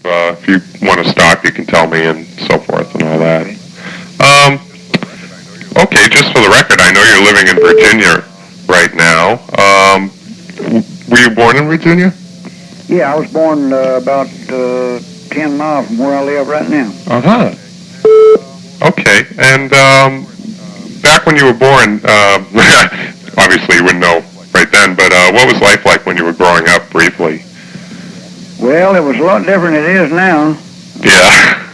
if you want to stop, you can tell me and so forth and all that. Okay, just for the record, I know you're living in Virginia right now. Were you born in Virginia? Yeah, I was born about 10 miles from where I live right now. Uh-huh. Okay, and back when you were born, obviously you wouldn't know right then, but what was life like when you were growing up, briefly? Well, it was a lot different than it is now. Yeah.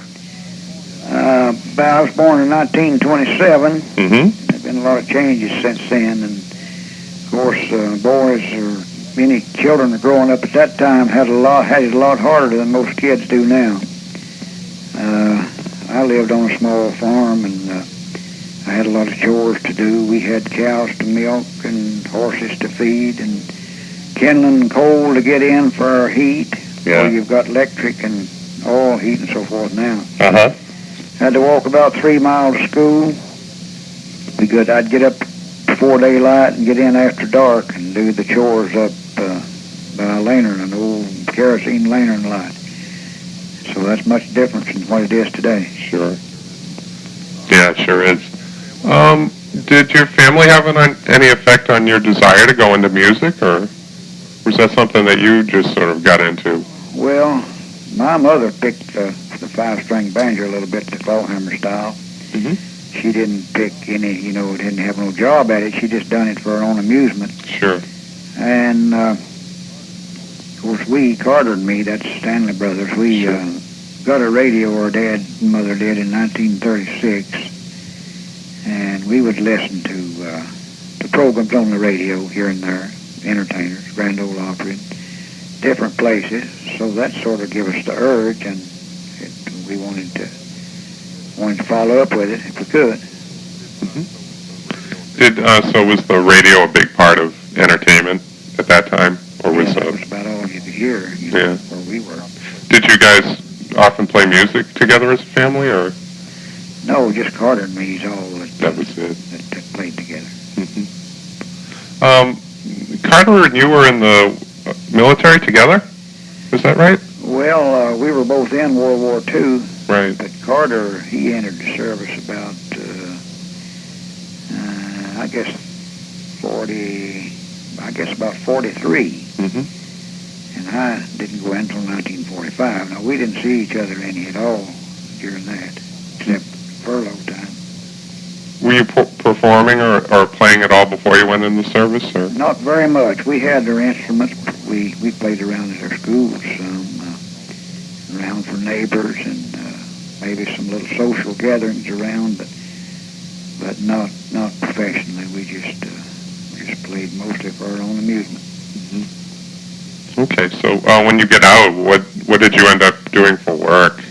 I was born in 1927. Mm-hmm. There's been a lot of changes since then, and of course, boys or many children are growing up at that time had it a lot harder than most kids do now. I lived on a small farm, and I had a lot of chores to do. We had cows to milk and horses to feed, and kindling coal to get in for our heat. Yeah. Well, you've got electric and oil heat and so forth now. Uh-huh. Had to walk about 3 miles to school. I'd get up before daylight and get in after dark and do the chores up by a lantern, an old kerosene lantern light. So that's much different from what it is today. Sure. Yeah, it sure is. Did your family have any effect on your desire to go into music, or was that something that you just sort of got into? Well, my mother picked the 5-string banjo a little bit, the clawhammer style. Mm-hmm. She didn't pick any, didn't have no job at it. She just done it for her own amusement. Sure. And, of course, Carter and me, that's Stanley Brothers, we Sure. got a radio, our dad and mother did, in 1936. And we would listen to the programs on the radio here and there, entertainers, Grand Ole Opry, different places. So that sort of gave us the urge, and we wanted to follow up with it if we could. Mm-hmm. So was the radio a big part of entertainment at that time, or was that was about all you could hear, yeah. where we were. Did you guys often play music together as a family, or? No, just Carter and me is all that was it. That played together. Mm-hmm. Carter and you were in the military together? Is that right? Well, we were both in World War II. Right. But Carter, he entered the service about, about 43. Mm-hmm. And I didn't go in until 1945. Now, we didn't see each other any at all during that, except furlough time. Were you performing or playing at all before you went in the service? Or? Not very much. We had our instruments. We played around at our schools, around for neighbors, and maybe some little social gatherings around, but not professionally. We just played mostly for our own amusement. Mm-hmm. Okay, so when you get out, what did you end up doing for work?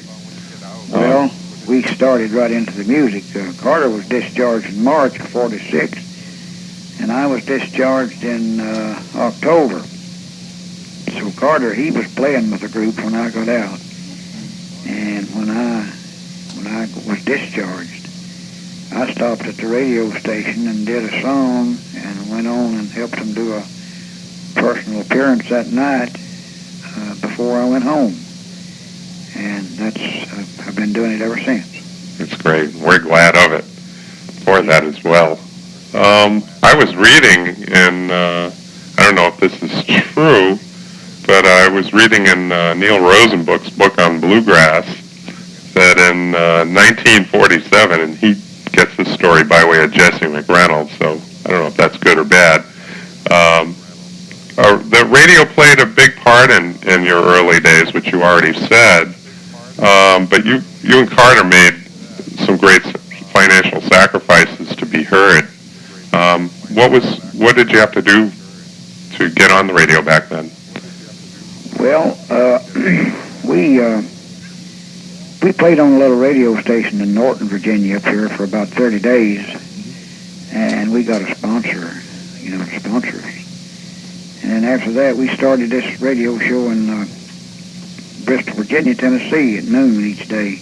Well, we started right into the music. Carter was discharged in March of 46, and I was discharged in October. So Carter, he was playing with the group when I got out, and when I was discharged, I stopped at the radio station and did a song and went on and helped them do a personal appearance that night before I went home. And I've been doing it ever since. That's great. We're glad of it for that as well. I was reading in, I don't know if this is true, but I was reading in Neil Rosenbook's book on Bluegrass that in 1947, and he gets this story by way of Jesse McReynolds, so I don't know if that's good or bad. The radio played a big part in your early days, which you already said, but you and Carter made some great financial sacrifices to be heard. What did you have to do to get on the radio back then? Well, we played on a little radio station in Norton, Virginia, up here for about 30 days, and we got a sponsor, sponsors. And then after that, we started this radio show in Bristol, Virginia, Tennessee, at noon each day.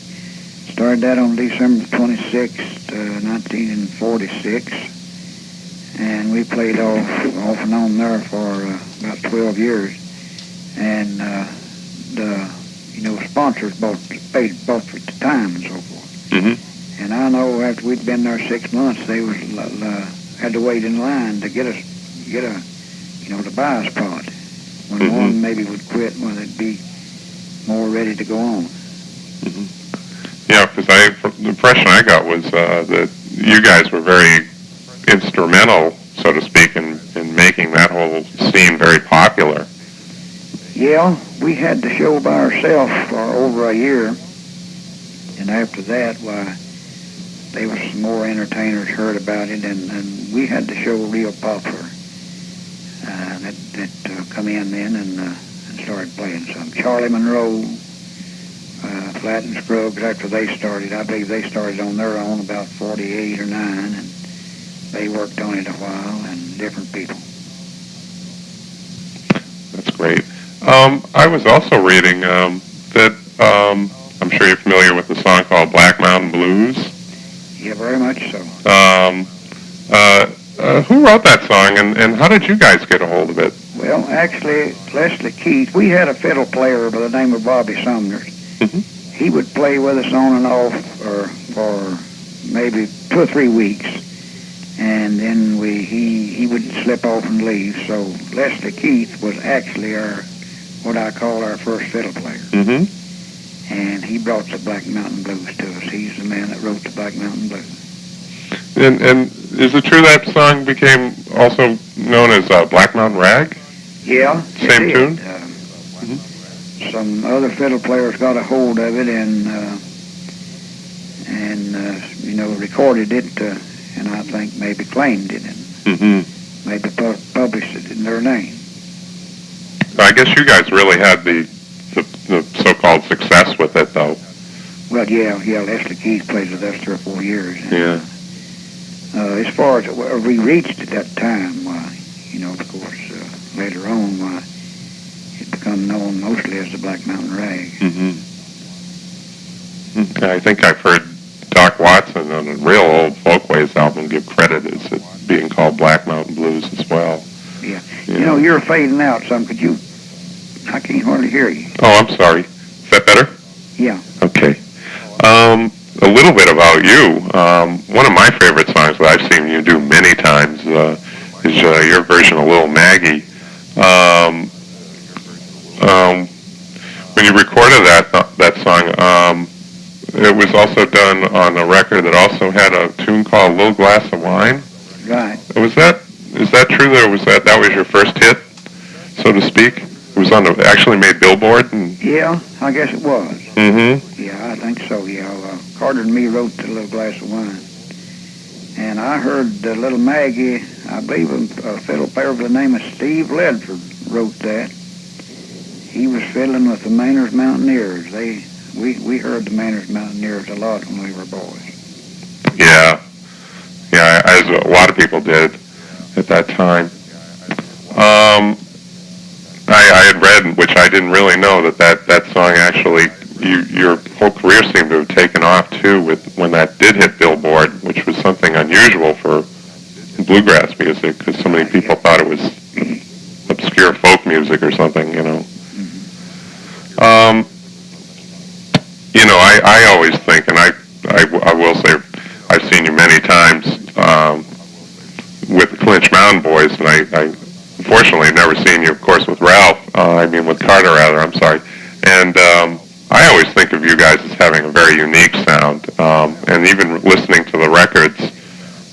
Started that on December 26th, 1946, and we played off and on there for about 12 years. And the sponsors paid both at the time and so forth. Mm-hmm. And I know after we'd been there 6 months, they was had to wait in line to get to buy us part. When Mm-hmm. one maybe would quit, when they'd be more ready to go on. Mm-hmm. Yeah, because the impression I got was that you guys were very instrumental, so to speak, in making that whole scene very popular. Yeah, we had the show by ourselves for over a year, and after that, why, there was some more entertainers heard about it, and we had the show real popular. That come in then and started playing some. Charlie Monroe, Flat and Scruggs, after they started, I believe they started on their own about 48 or 9, and they worked on it a while, and different people. That's great. I was also reading that I'm sure you're familiar with the song called Black Mountain Blues. Yeah, very much so. Who wrote that song, and how did you guys get a hold of it? Well, actually, Leslie Keith, we had a fiddle player by the name of Bobby Sumner. Mm-hmm. He would play with us on and off for maybe 2 or 3 weeks, and then he would slip off and leave. So Leslie Keith was actually what I call our first fiddle player. Mm-hmm. And he brought the Black Mountain Blues to us. He's the man that wrote the Black Mountain Blues. And is it true that song became also known as Black Mountain Rag? Yeah. Same tune? Some other fiddle players got a hold of it and recorded it, and I think maybe claimed it and maybe published it in their name. I guess you guys really had the so-called success with it, though. Well, yeah, Leslie Keith played with us 3 or 4 years. And, yeah. As far as where we reached at that time, of course, later on, it became known mostly as the Black Mountain Rag. Mm-hmm. I think I've heard Doc Watson on a real old Folkways album give credit as it being called Black Mountain Blues as well. Yeah. You're fading out some. I can't hardly hear you. Oh, I'm sorry. Is that better? Yeah. Okay. A little bit about you. One of my favorite songs that I've seen you do many times is your version of Little Maggie. When you recorded that song, it was also done on a record that also had a tune called Little Glass of Wine. Right. Is that true? That was your first hit, so to speak? It was actually made Billboard? Yeah, I guess it was. Mm-hmm. Yeah, I think so, yeah. Carter and me wrote the Little Glass of Wine. And I heard Little Maggie, I believe a fiddle player by the name of Steve Ledford wrote that. He was fiddling with the Maynard Mountaineers. We heard the Maynard Mountaineers a lot when we were boys. Yeah, as a lot of people did at that time. I had read, which I didn't really know, that song actually, your whole career seemed to have taken off too when that did hit Billboard, which was something unusual for bluegrass music, because so many people thought it was obscure folk music or something, I always think, and I will say, I've seen you many times with the Clinch Mountain Boys, and I unfortunately have never seen you, of course, with Ralph. With Carter, rather. I'm sorry. And I always think of you guys as having a very unique sound. And even listening to the records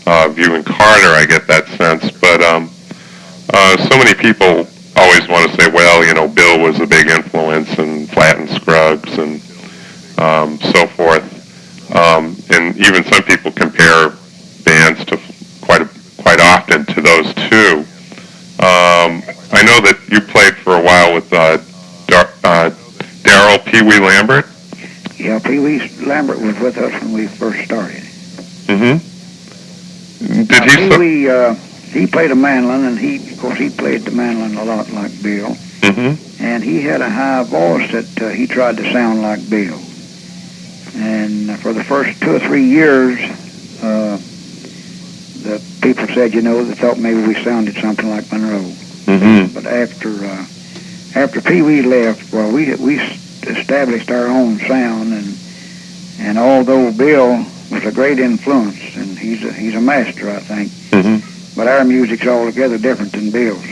of you and Carter, I get that sense. But so many people always want to say, well, Bill was a big influence, and Flat and Scruggs, and so forth. And even some people compare bands to quite often to those two. I know that you played for a while with Darrell Pee Wee Lambert. Yeah, Pee Wee Lambert was with us when we first started. Mm-hmm. Did Pee Wee, he played a mandolin, and of course he played the mandolin a lot like Bill. Mm-hmm. And he had a high voice that he tried to sound like Bill. And for the first 2 or 3 years, the people said, they thought maybe we sounded something like Monroe. Mm-hmm. But after Pee Wee left, well, we established our own sound, and although Bill was a great influence, and he's a master, I think, but our music's altogether different than Bill's.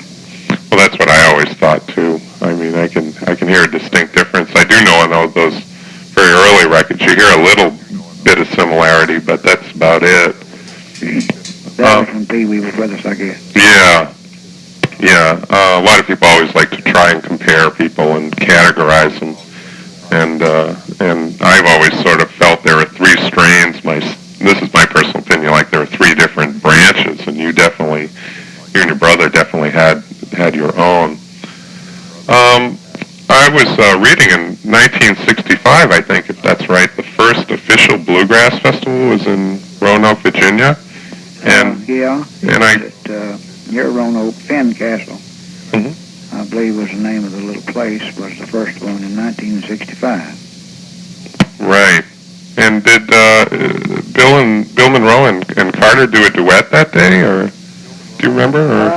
Well, that's what I always thought too. I mean, I can hear a distinct difference. I do know on those very early records, you hear a little bit of similarity, but that's about it. That was when Pee Wee was with us, I guess. Yeah. A lot of people always like to try and compare people and categorize them, and I've always sort of felt there are three strains. This is my personal opinion. Like there are three different branches, and you and your brother definitely had your own. I was reading in 1965, I think, if that's right, the first official Bluegrass Festival was in Roanoke, Virginia. And near Roanoke, Finn Castle, I believe was the name of the little place, was the first one in 1965. Right. And did Bill Monroe and Carter do a duet that day, or do you remember? Or?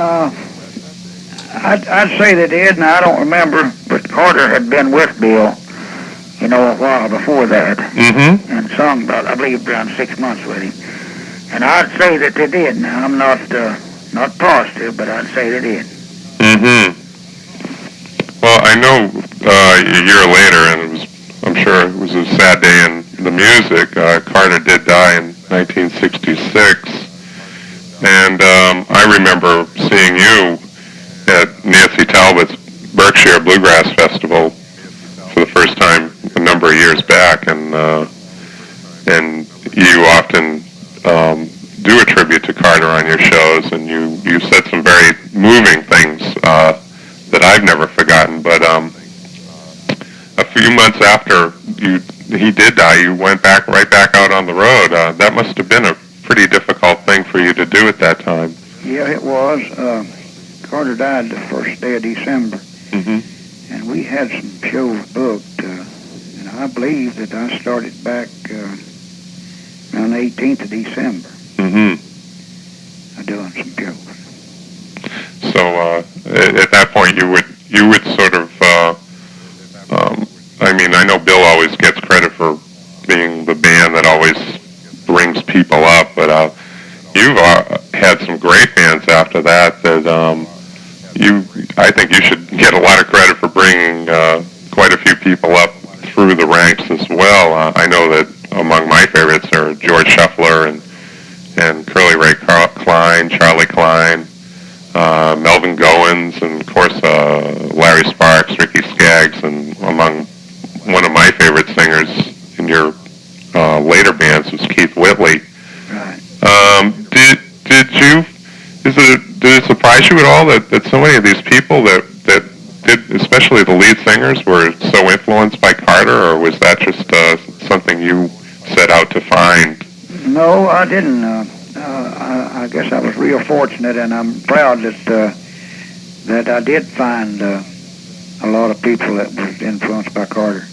I'd say they did, and I don't remember, but Carter had been with Bill, a while before that, and sung about, I believe, around 6 months with him. And I'd say that they did. Now, I'm not positive, but I'd say they did. Well, I know a year later, and I'm sure it was a sad day in the music, Carter did die in 1966. And I remember seeing you at Nancy Talbot's Berkshire Bluegrass Festival for the first time a number of years back, and you often do a tribute to Carter on your shows, and you said some very moving things that I've never forgotten. But a few months after he did die, you went right back out on the road. That must have been a pretty difficult thing for you to do at that time. Yeah, it was. Carter died the first day of December, and we had some shows booked, and I believe that I started back around the 18th of December. Doing some shows. So at that point, you would sort of. I mean, I know Bill always gets credit for being the band that always brings people up, but you've had some great bands after that. I think you should get a lot of credit for bringing quite a few people up through the ranks as well. I know that among my favorites are George Shuffler and Curly Ray Cline, Charlie Cline, Melvin Goins, and of course Larry Sparks, Ricky Skaggs, and among one of my favorite singers in your later bands was Keith Whitley. Right. Did it surprise you at all that so many of these people that did, especially the lead singers, were so influenced by Carter, or was that just something you set out to find? No, I didn't. I guess I was real fortunate, and I'm proud that I did find a lot of people that was influenced by Carter.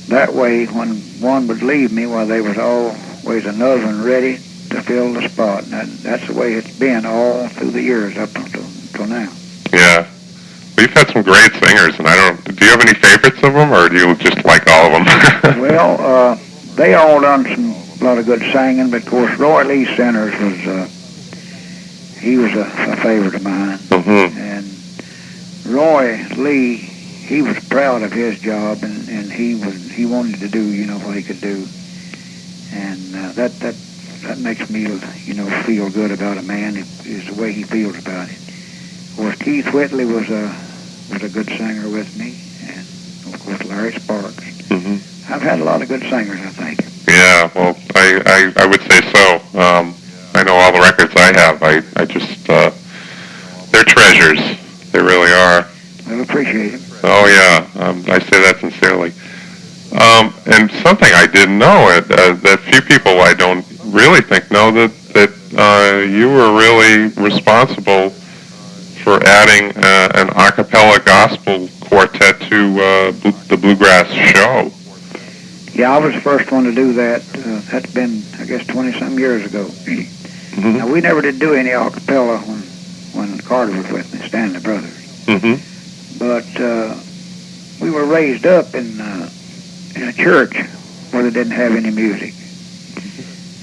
That way, when one would leave me, there was always another one ready to fill the spot. And that's the way it's been all through the years up until now. Yeah. We've had some great singers, and do you have any favorites of them, or do you just like all of them? Well, they all done a lot of good singing, but of course Roy Lee Centers was a favorite of mine. And Roy Lee, he was proud of his job, and he wanted to do what he could do, and that makes me feel good about a man is the way he feels about it. Of course, Keith Whitley was a good singer with me, and of course Larry Sparks. I've had a lot of good singers, I think. Yeah, well, I would say so. I know all the records I have. I just they're treasures. They really are. I appreciate it. Oh yeah, I say that sincerely. And something I didn't know that few people I don't really think know that you were really responsible for adding an a cappella gospel quartet to the Bluegrass show. Yeah, I was the first one to do that. That's been, I guess, 20-some years ago. Now, we never did do any a cappella when Carter was with me, Stanley Brothers. But we were raised up in a church where they didn't have any music.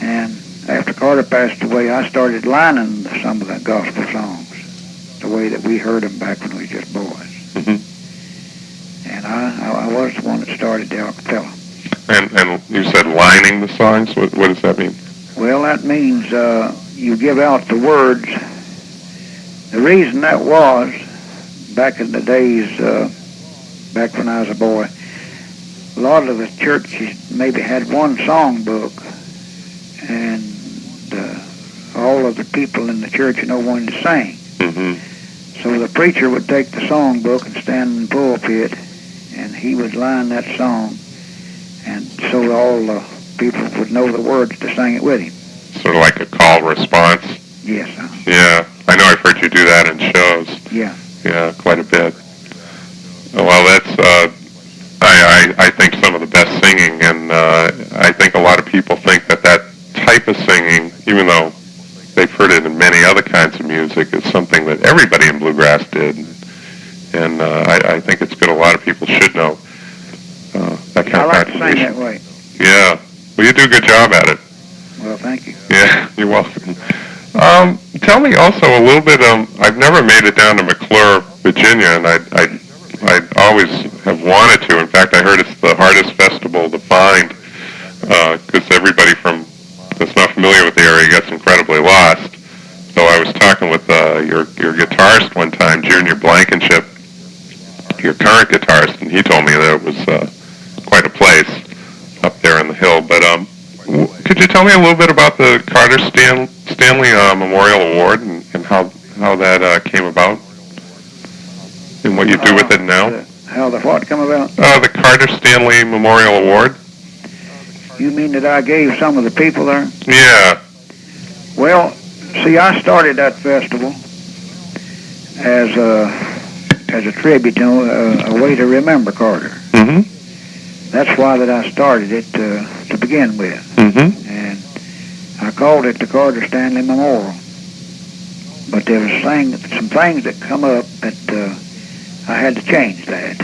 And after Carter passed away, I started lining some of the gospel songs the way that we heard them back when we were just boys. Mm-hmm. And I was the one that started the acapella. And you said lining the songs? What does that mean? Well, that means you give out the words. The reason that was, back in the days, back when I was a boy, a lot of the churches maybe had one song book, and all of the people in the church wanted to sing. Mm-hmm. So the preacher would take the song book and stand in the pulpit, and he would line that song, and so all the people would know the words to sing it with him. Sort of like a call response? Yes. Yeah, I know I've heard you do that in shows. Yeah. Yeah, quite a bit. Well, that's, I think some of the best singing, and I think a lot of people think that type of singing, even though they've heard it in many other kinds of music, is something that everybody in Bluegrass did. And I think it's good. A lot of people should know that kind of I like to sing that way. Yeah. Well, you do a good job at it. Well, thank you. Yeah, you're welcome. Tell me also a little bit, I've never made it down to McClure, Virginia, and I'd always have wanted to. In fact, I heard it's the hardest festival to find, because everybody that's not familiar with the area gets incredibly lost. So I was talking with your guitarist one time, Junior Blankenship, your current guitarist, and he told me that it was quite a place up there on the hill. But could you tell me a little bit about the Carter Stanley Memorial Award and how that came about, and what you do with it now? How the what come about? The Carter Stanley Memorial Award. You mean that I gave some of the people there? Yeah. Well, see, I started that festival as a tribute, a way to remember Carter. Mm-hmm. That's why that I started it to begin with. Mm-hmm. And I called it the Carter Stanley Memorial. But there was some things that come up that I had to change that.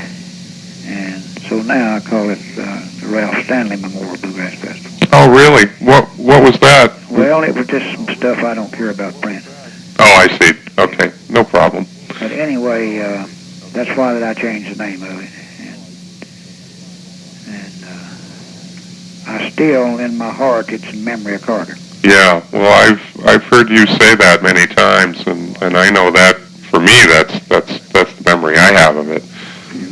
And so now I call it the Ralph Stanley Memorial Bluegrass Festival. Oh, really? What was that? Well, it was just some stuff I don't care about printing. Oh, I see. Okay, no problem. But anyway, that's why that I changed the name of it. And I still, in my heart, it's in memory of Carter. Yeah, well, I've heard you say that many times, and I know that for me, that's the memory I have of it.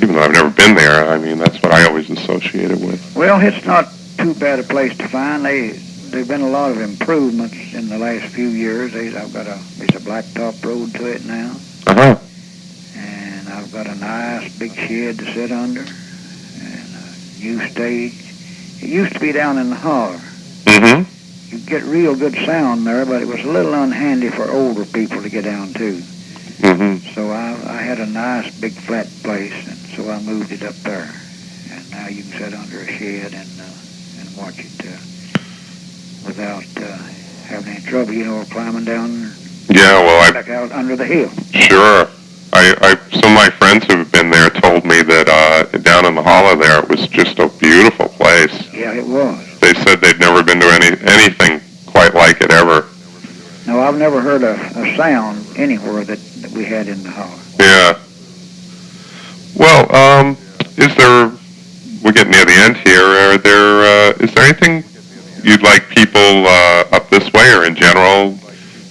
Even though I've never been there, I mean, that's what I always associate it with. Well, it's not too bad a place to find. There've been a lot of improvements in the last few years. There's a blacktop road to it now. Uh-huh. And I've got a nice big shed to sit under, and a new stage. It used to be down in the holler. Mm-hmm. You'd get real good sound there, but it was a little unhandy for older people to get down to. Mm-hmm. So I had a nice big flat place, and so I moved it up there. And now you can sit under a shed and watch it without having any trouble, climbing down. Yeah, well, back out under the hill. Sure. Some of my friends who have been there told me that down in the hollow there, it was just a beautiful place. Yeah, it was. They said they'd never been to anything quite like it ever. No, I've never heard a sound anywhere that we had in the hollow. Yeah. Well, we're getting near the end here. Is there anything you'd like people up this way or in general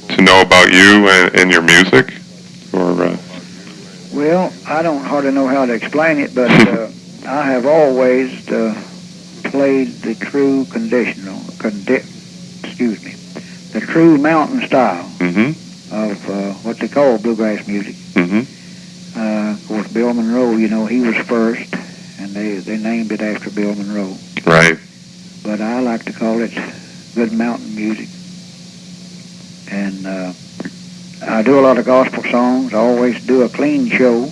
to know about you and your music? Or Well, I don't hardly know how to explain it, but I have always played the true the true mountain style of what they call bluegrass music. Of course, Bill Monroe, he was first, and they named it after Bill Monroe. Right. But I like to call it good mountain music. And I do a lot of gospel songs. I always do a clean show.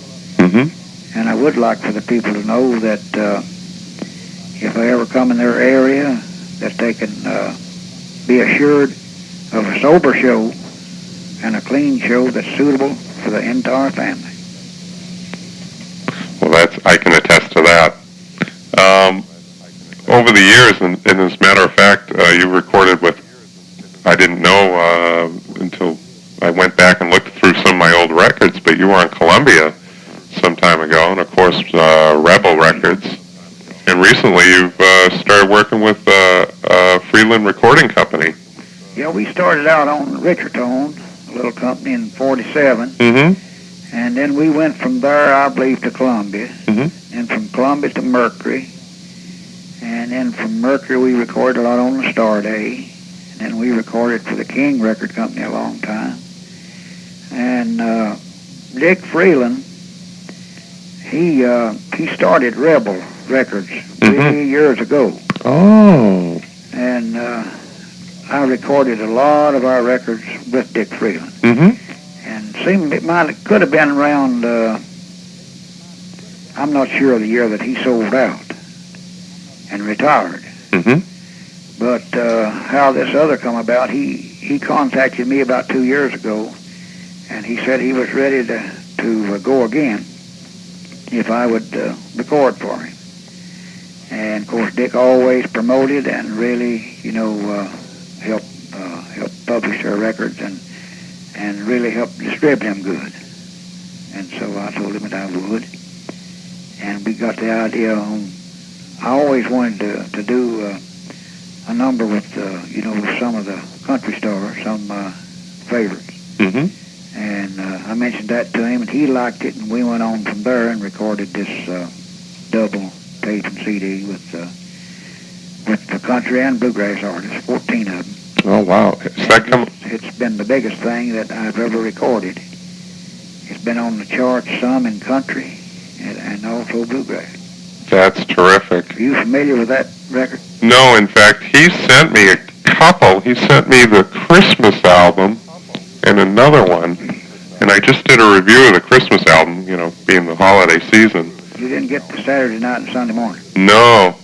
And I would like for the people to know that if I ever come in their area, that they can be assured of a sober show and a clean show that's suitable for the entire family. Well, I can attest to over the years, and as a matter of fact, you recorded with, I didn't know until I went back and looked through some of my old records, but you were on Columbia some time ago, and of course Rebel Records. And recently you've started working with Freeland Recording Company. Yeah, we started out on Richardson, a little company in 47. Mm-hmm. And then we went from there, I believe, to Columbia. Mm-hmm. And from Columbia to Mercury. And then from Mercury we recorded a lot on the Star Day. And then we recorded for the King Record Company a long time. And Dick Freeland, he started Rebel Records 3 years ago. Oh. And I recorded a lot of our records with Dick Freeland. Mm-hmm. And it could have been around, I'm not sure of the year that he sold out and retired. Mm-hmm. But how this other come about, he contacted me about 2 years ago, and he said he was ready to go again if I would record for him. And of course, Dick always promoted and really, helped publish their records and really helped distribute them good. And so I told him that I would. And we got the idea on, I always wanted to do a number with, some of the country stars, some of my favorites. Mm-hmm. And I mentioned that to him, and he liked it, and we went on from there and recorded this double tape and CD with the country and bluegrass artists, 14 of them. Oh, wow. It's been the biggest thing that I've ever recorded. It's been on the charts some in country and also bluegrass. That's terrific. Are you familiar with that record? No, in fact, he sent me a couple. He sent me the Christmas album and another one. And I just did a review of the Christmas album, being the holiday season. You didn't get the Saturday night and Sunday morning? No.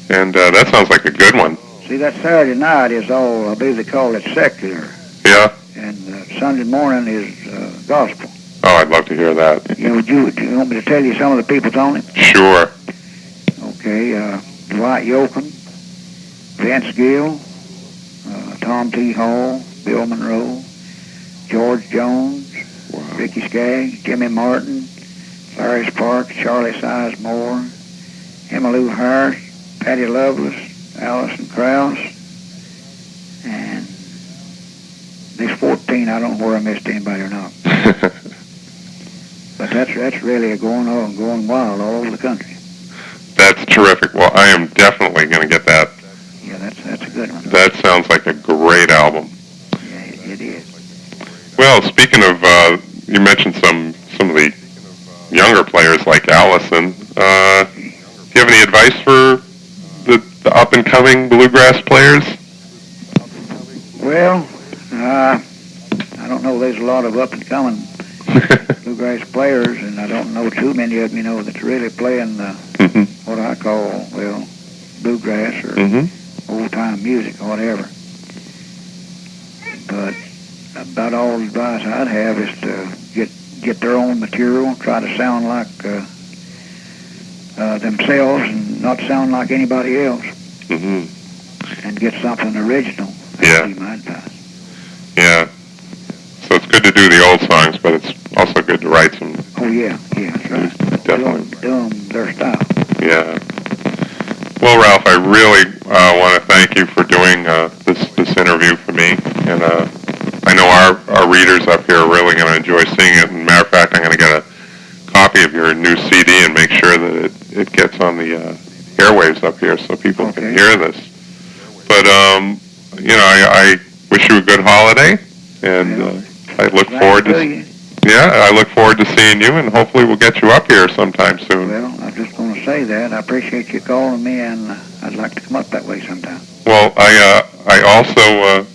And that sounds like a good one. See, that Saturday night is all, I believe they call it secular. Yeah. And Sunday morning is gospel. Oh, I'd love to hear that. Do you want me to tell you some of the people's on it? Sure. Okay, Dwight Yoakam, Vince Gill, Tom T. Hall, Bill Monroe, George Jones, Wow. Ricky Skaggs, Jimmy Martin, Larry Sparks, Charlie Sizemore, Emmylou Harris, Patty Loveless, Allison Krause, and these 14, I don't know where I missed anybody or not. But that's really going wild all over the country. That's terrific. Well, I am definitely going to get that. Yeah, that's a good one. That sounds like a great album. Yeah, it is. Well, speaking of, you mentioned some of the younger players like Allison. Do you have any advice for the up-and-coming bluegrass players? Well, I don't know. There's a lot of up-and-coming bluegrass players, and I don't know too many of them, that's really playing what I call, bluegrass or old-time music or whatever. But about all the advice I'd have is to get their own material, try to sound like themselves and not sound like anybody else, and get something original. That would be my advice. Yeah. So it's good to do the old songs, but it's also good to write some. Oh yeah, that's right. Definitely. Do them their style. Yeah. Well, Ralph, I really want to thank you for doing this interview for me, and I know our readers up here are really going to enjoy seeing it. As a matter of fact, I'm going to get a copy of your new CD and make sure that it gets on the airwaves up here so people can hear this. But I wish you a good holiday, and I look forward to. Yeah, I look forward to seeing you, and hopefully we'll get you up here sometime soon. Well, I'm just going to say that. I appreciate you calling me, and I'd like to come up that way sometime. Well, I also